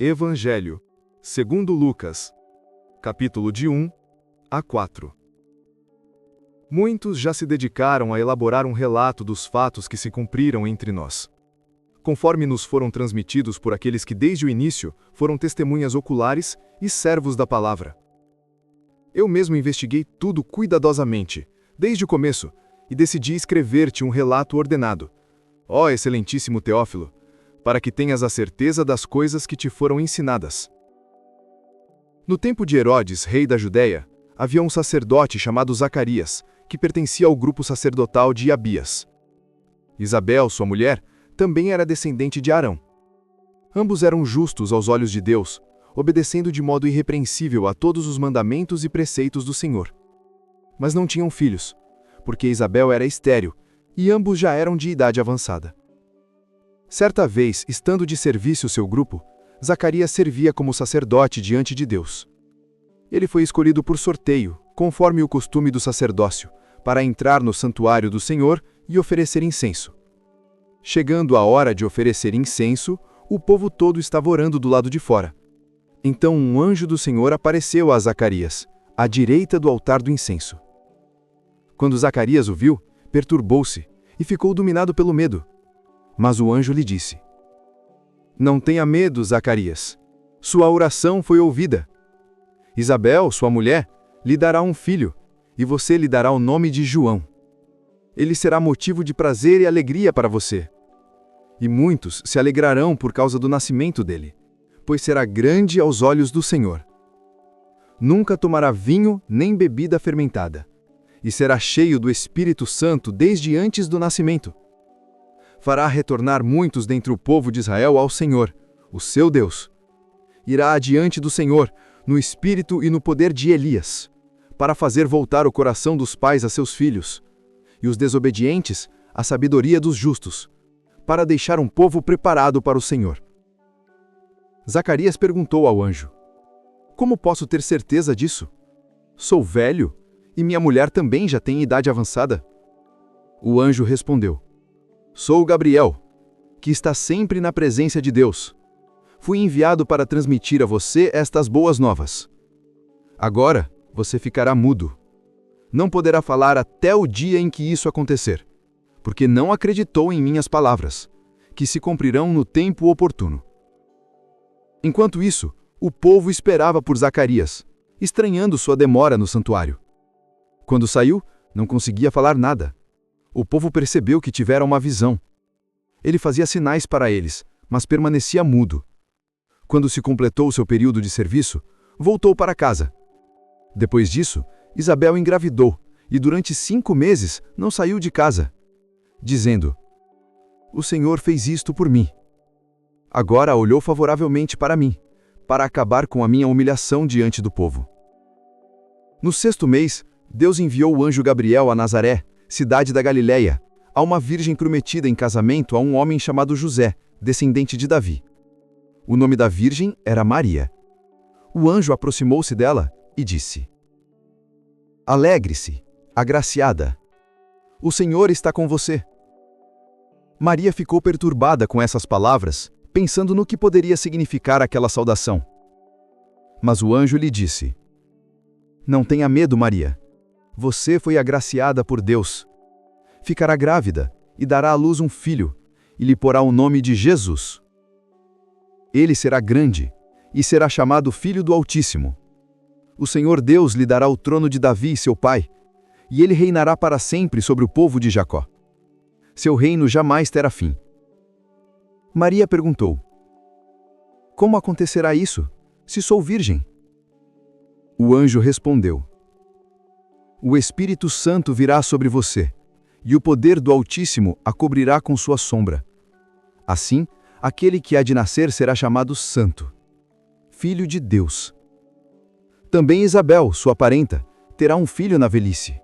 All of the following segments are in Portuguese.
Evangelho, segundo Lucas, capítulo de 1 a 4. Muitos já se dedicaram a elaborar um relato dos fatos que se cumpriram entre nós, conforme nos foram transmitidos por aqueles que desde o início foram testemunhas oculares e servos da palavra. Eu mesmo investiguei tudo cuidadosamente, desde o começo, e decidi escrever-te um relato ordenado, ó excelentíssimo Teófilo, para que tenhas a certeza das coisas que te foram ensinadas. No tempo de Herodes, rei da Judéia, havia um sacerdote chamado Zacarias, que pertencia ao grupo sacerdotal de Abias. Isabel, sua mulher, também era descendente de Arão. Ambos eram justos aos olhos de Deus, obedecendo de modo irrepreensível a todos os mandamentos e preceitos do Senhor. Mas não tinham filhos, porque Isabel era estéril, e ambos já eram de idade avançada. Certa vez, estando de serviço seu grupo, Zacarias servia como sacerdote diante de Deus. Ele foi escolhido por sorteio, conforme o costume do sacerdócio, para entrar no santuário do Senhor e oferecer incenso. Chegando a hora de oferecer incenso, o povo todo estava orando do lado de fora. Então um anjo do Senhor apareceu a Zacarias, à direita do altar do incenso. Quando Zacarias o viu, perturbou-se e ficou dominado pelo medo. Mas o anjo lhe disse: Não tenha medo, Zacarias. Sua oração foi ouvida. Isabel, sua mulher, lhe dará um filho, e você lhe dará o nome de João. Ele será motivo de prazer e alegria para você. E muitos se alegrarão por causa do nascimento dele, pois será grande aos olhos do Senhor. Nunca tomará vinho nem bebida fermentada, e será cheio do Espírito Santo desde antes do nascimento. Fará retornar muitos dentre o povo de Israel ao Senhor, o seu Deus. Irá adiante do Senhor, no espírito e no poder de Elias, para fazer voltar o coração dos pais a seus filhos, e os desobedientes à sabedoria dos justos, para deixar um povo preparado para o Senhor. Zacarias perguntou ao anjo: Como posso ter certeza disso? Sou velho, e minha mulher também já tem idade avançada. O anjo respondeu: Sou Gabriel, que está sempre na presença de Deus. Fui enviado para transmitir a você estas boas novas. Agora você ficará mudo. Não poderá falar até o dia em que isso acontecer, porque não acreditou em minhas palavras, que se cumprirão no tempo oportuno. Enquanto isso, o povo esperava por Zacarias, estranhando sua demora no santuário. Quando saiu, não conseguia falar nada. O povo percebeu que tivera uma visão. Ele fazia sinais para eles, mas permanecia mudo. Quando se completou seu período de serviço, voltou para casa. Depois disso, Isabel engravidou e durante 5 meses não saiu de casa, dizendo: O Senhor fez isto por mim. Agora olhou favoravelmente para mim, para acabar com a minha humilhação diante do povo. No 6º mês, Deus enviou o anjo Gabriel a Nazaré, cidade da Galileia, a uma virgem prometida em casamento a um homem chamado José, descendente de Davi. O nome da virgem era Maria. O anjo aproximou-se dela e disse: Alegre-se, agraciada. O Senhor está com você. Maria ficou perturbada com essas palavras, pensando no que poderia significar aquela saudação. Mas o anjo lhe disse: Não tenha medo, Maria. Você foi agraciada por Deus. Ficará grávida e dará à luz um filho, e lhe porá o nome de Jesus. Ele será grande e será chamado Filho do Altíssimo. O Senhor Deus lhe dará o trono de Davi, seu pai, e ele reinará para sempre sobre o povo de Jacó. Seu reino jamais terá fim. Maria perguntou: Como acontecerá isso, se sou virgem? O anjo respondeu: O Espírito Santo virá sobre você, e o poder do Altíssimo a cobrirá com sua sombra. Assim, aquele que há de nascer será chamado Santo, Filho de Deus. Também Isabel, sua parenta, terá um filho na velhice.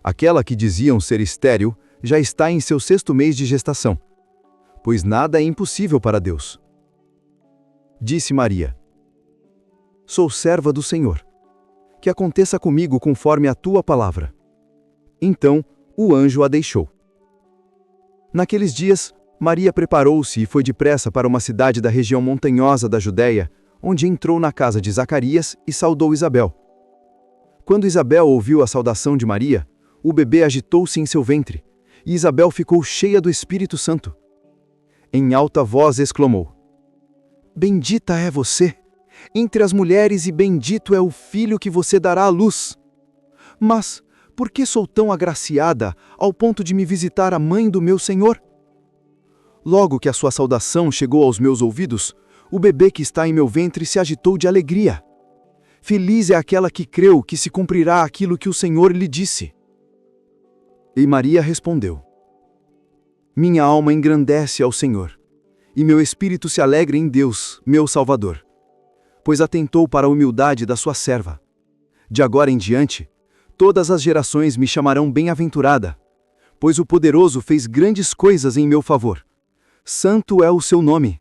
Aquela que diziam ser estéril já está em seu 6º mês de gestação, pois nada é impossível para Deus. Disse Maria: Sou serva do Senhor. Que aconteça comigo conforme a tua palavra. Então, o anjo a deixou. Naqueles dias, Maria preparou-se e foi depressa para uma cidade da região montanhosa da Judéia, onde entrou na casa de Zacarias e saudou Isabel. Quando Isabel ouviu a saudação de Maria, o bebê agitou-se em seu ventre, e Isabel ficou cheia do Espírito Santo. Em alta voz exclamou: Bendita é você entre as mulheres e bendito é o filho que você dará à luz. Mas por que sou tão agraciada ao ponto de me visitar a mãe do meu Senhor? Logo que a sua saudação chegou aos meus ouvidos, o bebê que está em meu ventre se agitou de alegria. Feliz é aquela que creu que se cumprirá aquilo que o Senhor lhe disse. E Maria respondeu: Minha alma engrandece ao Senhor, e meu espírito se alegra em Deus, meu Salvador, pois atentou para a humildade da sua serva. De agora em diante, todas as gerações me chamarão bem-aventurada, pois o Poderoso fez grandes coisas em meu favor. Santo é o seu nome.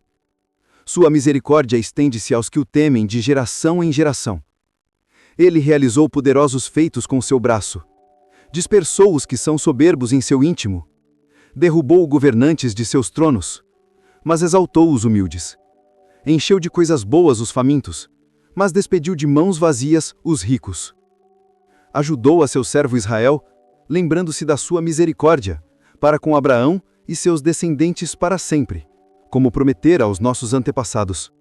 Sua misericórdia estende-se aos que o temem de geração em geração. Ele realizou poderosos feitos com seu braço. Dispersou os que são soberbos em seu íntimo. Derrubou governantes de seus tronos, mas exaltou os humildes. Encheu de coisas boas os famintos, mas despediu de mãos vazias os ricos. Ajudou a seu servo Israel, lembrando-se da sua misericórdia, para com Abraão e seus descendentes para sempre, como prometera aos nossos antepassados.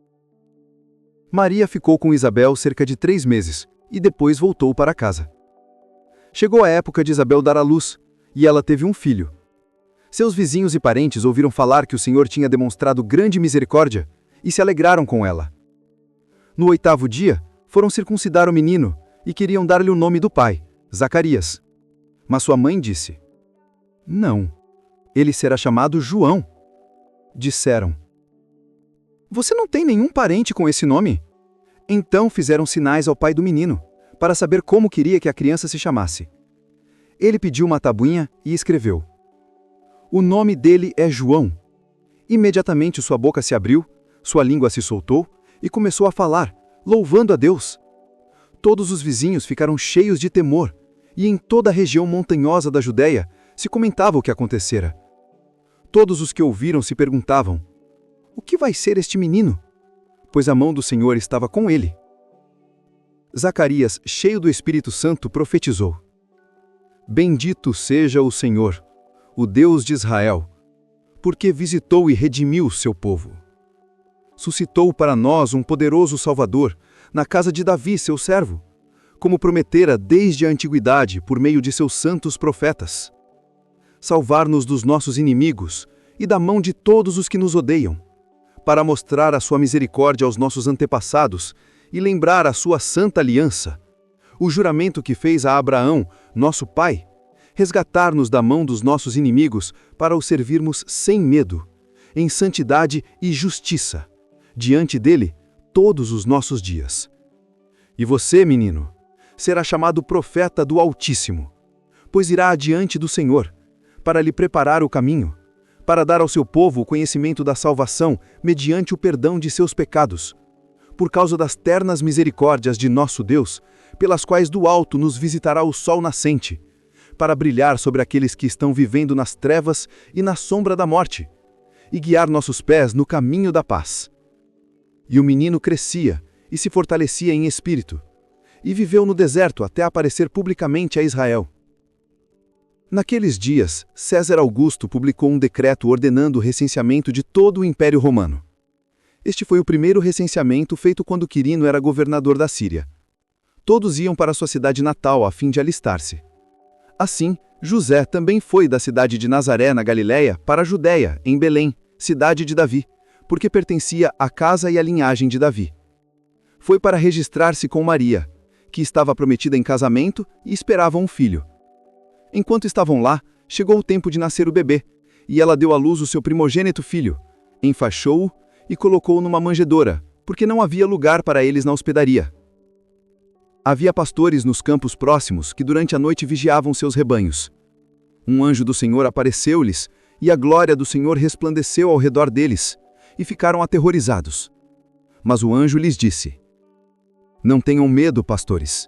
Maria ficou com Isabel cerca de 3 meses, e depois voltou para casa. Chegou a época de Isabel dar à luz, e ela teve um filho. Seus vizinhos e parentes ouviram falar que o Senhor tinha demonstrado grande misericórdia, e se alegraram com ela. No 8º dia, foram circuncidar o menino, e queriam dar-lhe o nome do pai, Zacarias. Mas sua mãe disse: Não, ele será chamado João. Disseram: Você não tem nenhum parente com esse nome? Então fizeram sinais ao pai do menino, para saber como queria que a criança se chamasse. Ele pediu uma tabuinha e escreveu: O nome dele é João. Imediatamente sua boca se abriu, sua língua se soltou e começou a falar, louvando a Deus. Todos os vizinhos ficaram cheios de temor, e em toda a região montanhosa da Judéia se comentava o que acontecera. Todos os que ouviram se perguntavam: O que vai ser este menino? Pois a mão do Senhor estava com ele. Zacarias, cheio do Espírito Santo, profetizou: Bendito seja o Senhor, o Deus de Israel, porque visitou e redimiu o seu povo. Suscitou para nós um poderoso Salvador, na casa de Davi, seu servo, como prometera desde a antiguidade por meio de seus santos profetas. Salvar-nos dos nossos inimigos e da mão de todos os que nos odeiam, para mostrar a sua misericórdia aos nossos antepassados e lembrar a sua santa aliança, o juramento que fez a Abraão, nosso pai, resgatar-nos da mão dos nossos inimigos para o servirmos sem medo, em santidade e justiça, diante dele todos os nossos dias. E você, menino, será chamado profeta do Altíssimo, pois irá adiante do Senhor, para lhe preparar o caminho, para dar ao seu povo o conhecimento da salvação mediante o perdão de seus pecados, por causa das ternas misericórdias de nosso Deus, pelas quais do alto nos visitará o sol nascente, para brilhar sobre aqueles que estão vivendo nas trevas e na sombra da morte, e guiar nossos pés no caminho da paz. E o menino crescia e se fortalecia em espírito, e viveu no deserto até aparecer publicamente a Israel. Naqueles dias, César Augusto publicou um decreto ordenando o recenseamento de todo o Império Romano. Este foi o primeiro recenseamento feito quando Quirino era governador da Síria. Todos iam para sua cidade natal a fim de alistar-se. Assim, José também foi da cidade de Nazaré, na Galiléia, para a Judéia, em Belém, cidade de Davi, porque pertencia à casa e à linhagem de Davi. Foi para registrar-se com Maria, que estava prometida em casamento e esperava um filho. Enquanto estavam lá, chegou o tempo de nascer o bebê, e ela deu à luz o seu primogênito filho, enfaixou-o e colocou-o numa manjedoura, porque não havia lugar para eles na hospedaria. Havia pastores nos campos próximos que durante a noite vigiavam seus rebanhos. Um anjo do Senhor apareceu-lhes, e a glória do Senhor resplandeceu ao redor deles, e ficaram aterrorizados. Mas o anjo lhes disse: Não tenham medo, pastores.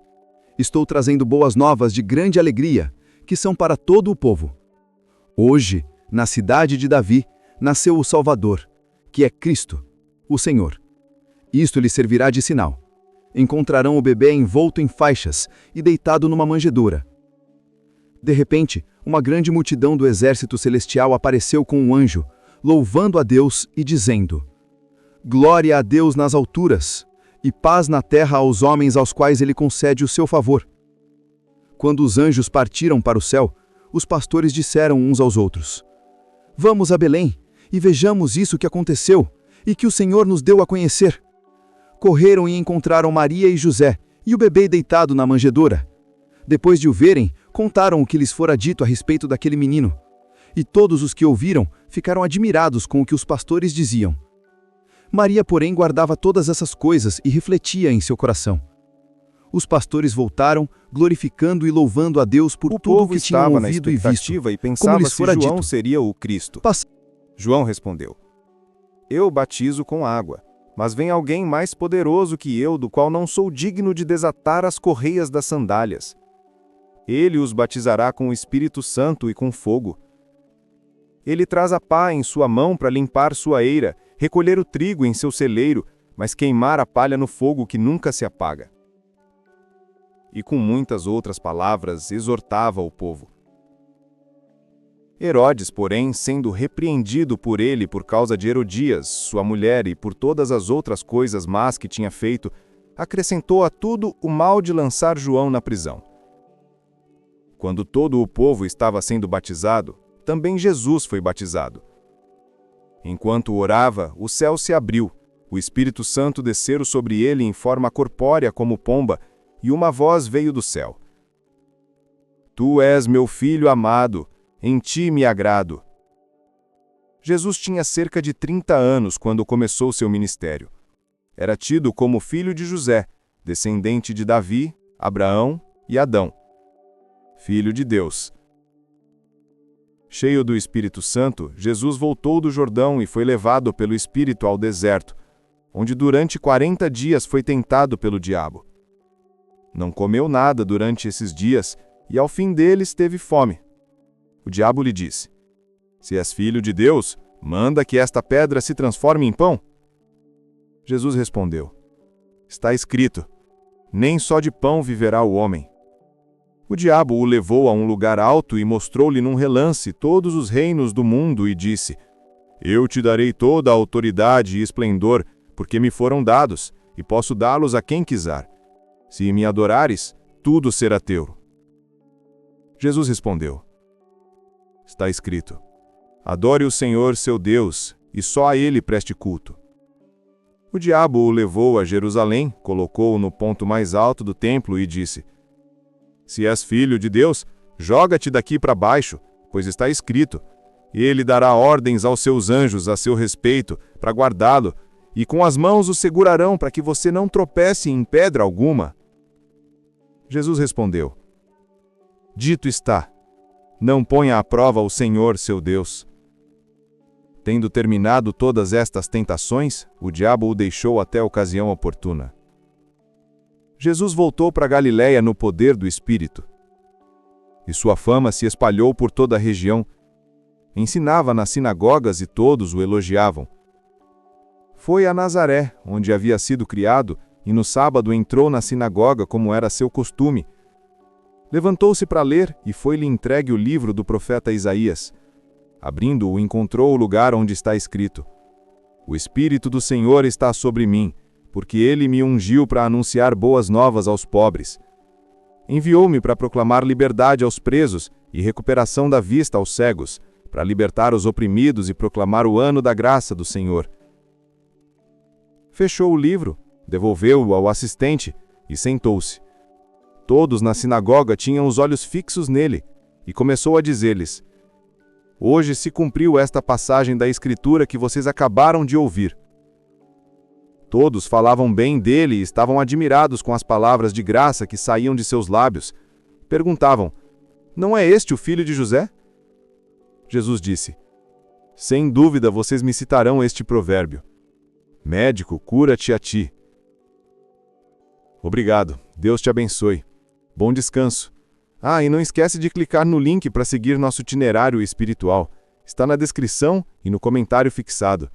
Estou trazendo boas novas de grande alegria, que são para todo o povo. Hoje, na cidade de Davi, nasceu o Salvador, que é Cristo, o Senhor. Isto lhe servirá de sinal. Encontrarão o bebê envolto em faixas e deitado numa manjedoura. De repente, uma grande multidão do exército celestial apareceu com um anjo, louvando a Deus e dizendo: Glória a Deus nas alturas, e paz na terra aos homens aos quais ele concede o seu favor. Quando os anjos partiram para o céu, os pastores disseram uns aos outros: Vamos a Belém e vejamos isso que aconteceu e que o Senhor nos deu a conhecer. Correram e encontraram Maria e José e o bebê deitado na manjedoura. Depois de o verem, contaram o que lhes fora dito a respeito daquele menino. E todos os que ouviram ficaram admirados com o que os pastores diziam. Maria, porém, guardava todas essas coisas e refletia em seu coração. Os pastores voltaram, glorificando e louvando a Deus por tudo o que tinham ouvido e visto, e pensava como lhes se fora João dito. seria o Cristo. João respondeu: Eu batizo com água, mas vem alguém mais poderoso que eu, do qual não sou digno de desatar as correias das sandálias. Ele os batizará com o Espírito Santo e com fogo. Ele traz a pá em sua mão para limpar sua eira, recolher o trigo em seu celeiro, mas queimar a palha no fogo que nunca se apaga. E com muitas outras palavras exortava o povo. Herodes, porém, sendo repreendido por ele por causa de Herodias, sua mulher, e por todas as outras coisas más que tinha feito, acrescentou a tudo o mal de lançar João na prisão. Quando todo o povo estava sendo batizado, também Jesus foi batizado. Enquanto orava, o céu se abriu, o Espírito Santo desceu sobre ele em forma corpórea como pomba, e uma voz veio do céu: Tu és meu filho amado, em ti me agrado. Jesus tinha cerca de 30 anos quando começou seu ministério. Era tido como filho de José, descendente de Davi, Abraão e Adão. Filho de Deus. Cheio do Espírito Santo, Jesus voltou do Jordão e foi levado pelo Espírito ao deserto, onde durante 40 dias foi tentado pelo diabo. Não comeu nada durante esses dias e ao fim deles teve fome. O diabo lhe disse: Se és filho de Deus, manda que esta pedra se transforme em pão. Jesus respondeu: Está escrito: Nem só de pão viverá o homem. O diabo o levou a um lugar alto e mostrou-lhe num relance todos os reinos do mundo e disse: Eu te darei toda a autoridade e esplendor, porque me foram dados, e posso dá-los a quem quiser. Se me adorares, tudo será teu. Jesus respondeu: Está escrito: Adore o Senhor seu Deus, e só a ele preste culto. O diabo o levou a Jerusalém, colocou-o no ponto mais alto do templo e disse: Se és filho de Deus, joga-te daqui para baixo, pois está escrito: Ele dará ordens aos seus anjos a seu respeito, para guardá-lo, e com as mãos o segurarão para que você não tropece em pedra alguma. Jesus respondeu: Dito está, não ponha à prova o Senhor seu Deus. Tendo terminado todas estas tentações, o diabo o deixou até a ocasião oportuna. Jesus voltou para Galiléia no poder do Espírito. E sua fama se espalhou por toda a região. Ensinava nas sinagogas e todos o elogiavam. Foi a Nazaré, onde havia sido criado, e no sábado entrou na sinagoga como era seu costume. Levantou-se para ler e foi-lhe entregue o livro do profeta Isaías. Abrindo-o, encontrou o lugar onde está escrito: O Espírito do Senhor está sobre mim, porque ele me ungiu para anunciar boas novas aos pobres. Enviou-me para proclamar liberdade aos presos e recuperação da vista aos cegos, para libertar os oprimidos e proclamar o ano da graça do Senhor. Fechou o livro, devolveu-o ao assistente e sentou-se. Todos na sinagoga tinham os olhos fixos nele, e começou a dizer-lhes: Hoje se cumpriu esta passagem da Escritura que vocês acabaram de ouvir. Todos falavam bem dele e estavam admirados com as palavras de graça que saíam de seus lábios. Perguntavam: Não é este o filho de José? Jesus disse: Sem dúvida vocês me citarão este provérbio: Médico, cura-te a ti. Obrigado, Deus te abençoe. Bom descanso. E não esquece de clicar no link para seguir nosso itinerário espiritual. Está na descrição e no comentário fixado.